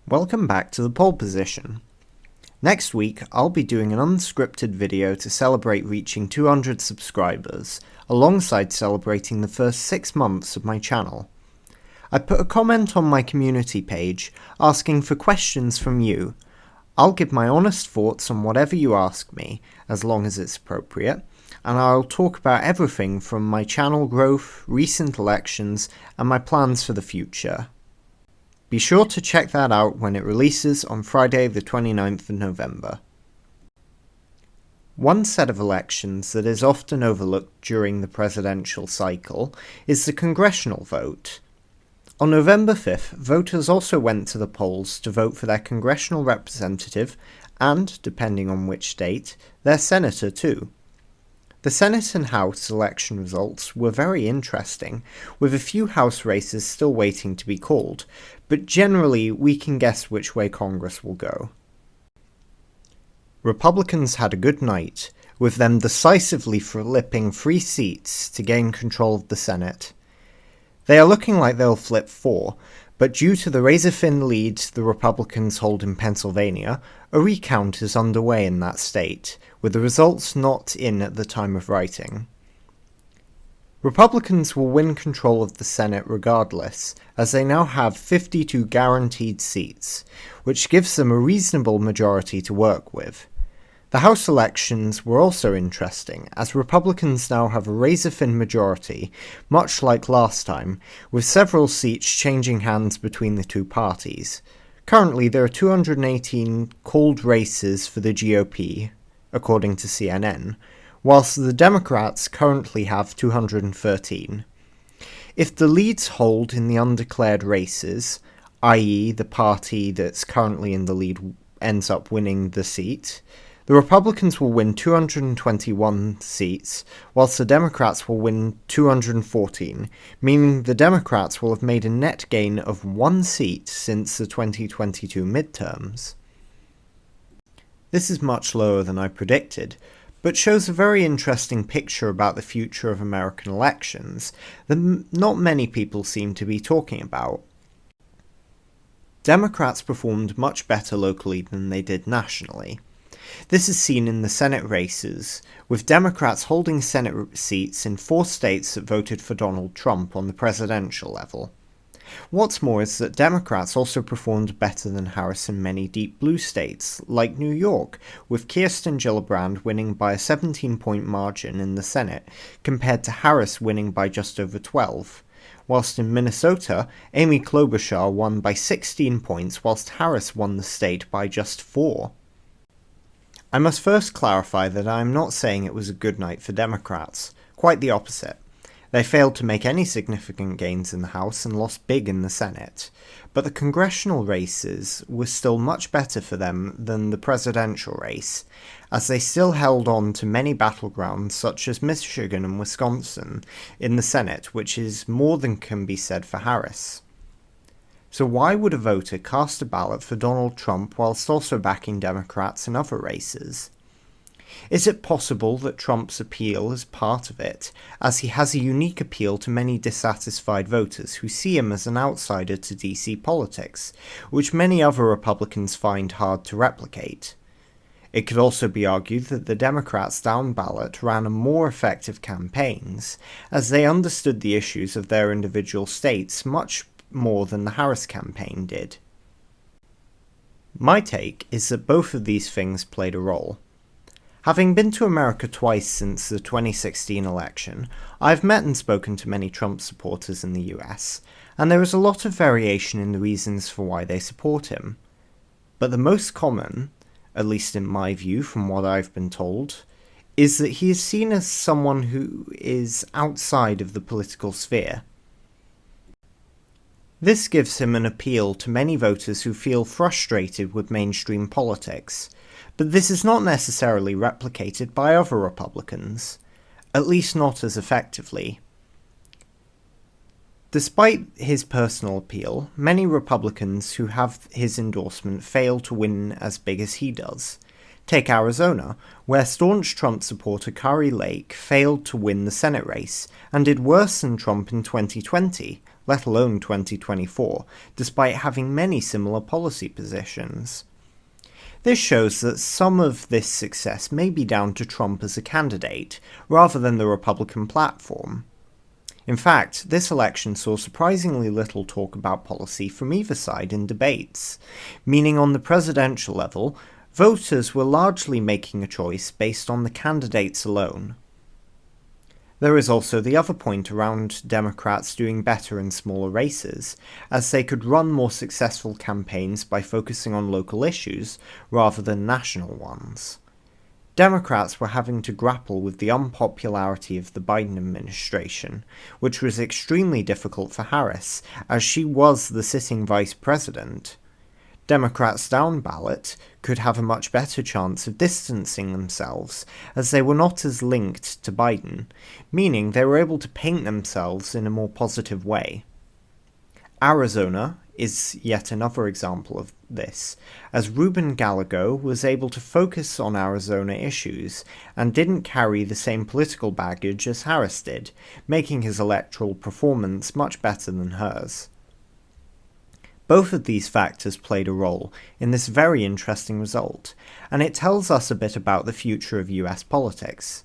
Welcome back to the Pole Position. Next week, I'll be doing an unscripted video to celebrate reaching 200 subscribers, alongside celebrating the first 6 months of my channel. I put a comment on my community page asking for questions from you. I'll give my honest thoughts on whatever you ask me, as long as it's appropriate, and I'll talk about everything from my channel growth, recent elections, and my plans for the future. Be sure to check that out when it releases on Friday the 29th of November. One set of elections that is often overlooked during the presidential cycle is the congressional vote. On November 5th, voters also went to the polls to vote for their congressional representative and, depending on which state, their senator too. The Senate and House election results were very interesting, with a few House races still waiting to be called, but generally we can guess which way Congress will go. Republicans had a good night, with them decisively flipping 3 seats to gain control of the Senate. They are looking like they'll flip 4, but due to the razor-thin lead the Republicans hold in Pennsylvania, a recount is underway in that state, with the results not in at the time of writing. Republicans will win control of the Senate regardless, as they now have 52 guaranteed seats, which gives them a reasonable majority to work with. The House elections were also interesting, as Republicans now have a razor-thin majority, much like last time, with several seats changing hands between the two parties. Currently, there are 218 called races for the GOP, according to CNN, whilst the Democrats currently have 213. If the leads hold in the undeclared races, i.e. the party that's currently in the lead ends up winning the seat, the Republicans will win 221 seats, whilst the Democrats will win 214, meaning the Democrats will have made a net gain of 1 seat since the 2022 midterms. This is much lower than I predicted, but shows a very interesting picture about the future of American elections that not many people seem to be talking about. Democrats performed much better locally than they did nationally. This is seen in the Senate races, with Democrats holding Senate seats in 4 states that voted for Donald Trump on the presidential level. What's more is that Democrats also performed better than Harris in many deep blue states, like New York, with Kirsten Gillibrand winning by a 17-point margin in the Senate, compared to Harris winning by just over 12. Whilst in Minnesota, Amy Klobuchar won by 16 points, whilst Harris won the state by just 4. I must first clarify that I am not saying it was a good night for Democrats. Quite the opposite. They failed to make any significant gains in the House and lost big in the Senate, but the congressional races were still much better for them than the presidential race, as they still held on to many battlegrounds such as Michigan and Wisconsin in the Senate, which is more than can be said for Harris. So why would a voter cast a ballot for Donald Trump whilst also backing Democrats in other races? Is it possible that Trump's appeal is part of it, as he has a unique appeal to many dissatisfied voters who see him as an outsider to DC politics, which many other Republicans find hard to replicate? It could also be argued that the Democrats down ballot ran a more effective campaigns, as they understood the issues of their individual states much more than the Harris campaign did. My take is that both of these things played a role. Having been to America twice since the 2016 election, I've met and spoken to many Trump supporters in the US, and there is a lot of variation in the reasons for why they support him. But the most common, at least in my view from what I've been told, is that he is seen as someone who is outside of the political sphere. This gives him an appeal to many voters who feel frustrated with mainstream politics, but this is not necessarily replicated by other Republicans, at least not as effectively. Despite his personal appeal, many Republicans who have his endorsement fail to win as big as he does. Take Arizona, where staunch Trump supporter Kari Lake failed to win the Senate race, and did worse than Trump in 2020, let alone 2024, despite having many similar policy positions. This shows that some of this success may be down to Trump as a candidate, rather than the Republican platform. In fact, this election saw surprisingly little talk about policy from either side in debates, meaning on the presidential level, voters were largely making a choice based on the candidates alone. There is also the other point around Democrats doing better in smaller races, as they could run more successful campaigns by focusing on local issues rather than national ones. Democrats were having to grapple with the unpopularity of the Biden administration, which was extremely difficult for Harris, as she was the sitting vice president. Democrats down ballot could have a much better chance of distancing themselves, as they were not as linked to Biden, meaning they were able to paint themselves in a more positive way. Arizona is yet another example of this, as Ruben Gallego was able to focus on Arizona issues and didn't carry the same political baggage as Harris did, making his electoral performance much better than hers. Both of these factors played a role in this very interesting result, and it tells us a bit about the future of US politics.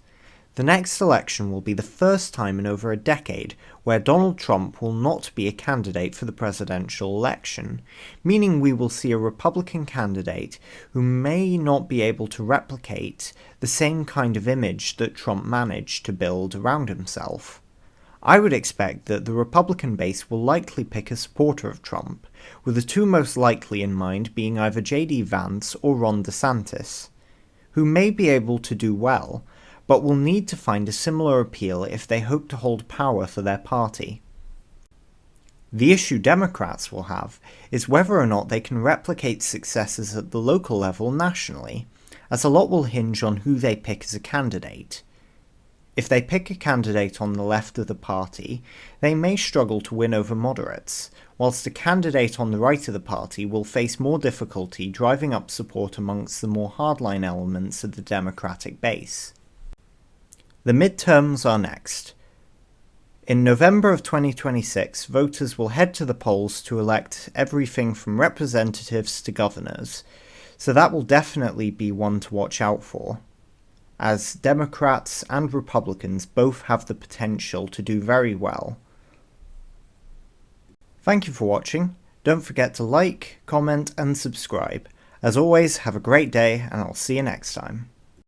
The next election will be the first time in over a decade where Donald Trump will not be a candidate for the presidential election, meaning we will see a Republican candidate who may not be able to replicate the same kind of image that Trump managed to build around himself. I would expect that the Republican base will likely pick a supporter of Trump, with the two most likely in mind being either J.D. Vance or Ron DeSantis, who may be able to do well, but will need to find a similar appeal if they hope to hold power for their party. The issue Democrats will have is whether or not they can replicate successes at the local level nationally, as a lot will hinge on who they pick as a candidate. If they pick a candidate on the left of the party, they may struggle to win over moderates, whilst a candidate on the right of the party will face more difficulty driving up support amongst the more hardline elements of the Democratic base. The midterms are next. In November of 2026, voters will head to the polls to elect everything from representatives to governors, so that will definitely be one to watch out for, as Democrats and Republicans both have the potential to do very well. Thank you for watching. Don't forget to like, comment, and subscribe. As always, have a great day, and I'll see you next time.